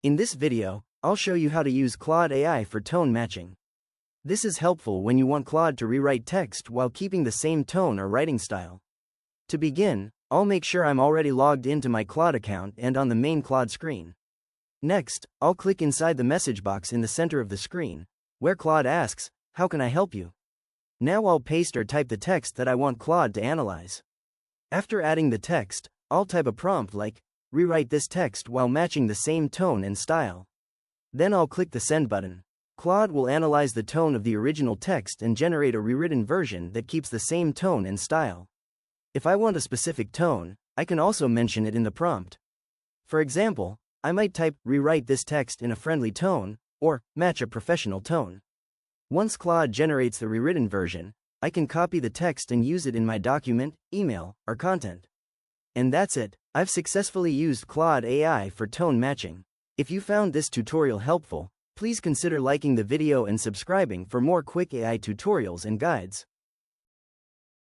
In this video, I'll show you how to use Claude AI for tone matching. This is helpful when you want Claude to rewrite text while keeping the same tone or writing style. To begin, I'll make sure I'm already logged into my Claude account and on the main Claude screen. Next, I'll click inside the message box in the center of the screen, where Claude asks, "How can I help you?" Now I'll paste or type the text that I want Claude to analyze. After adding the text, I'll type a prompt like, "Rewrite this text while matching the same tone and style." Then I'll click the send button. Claude will analyze the tone of the original text and generate a rewritten version that keeps the same tone and style. If I want a specific tone, I can also mention it in the prompt. For example, I might type, "Rewrite this text in a friendly tone," or "Match a professional tone." Once Claude generates the rewritten version, I can copy the text and use it in my document, email, or content. And that's it. I've successfully used Claude AI for tone matching. If you found this tutorial helpful, please consider liking the video and subscribing for more quick AI tutorials and guides.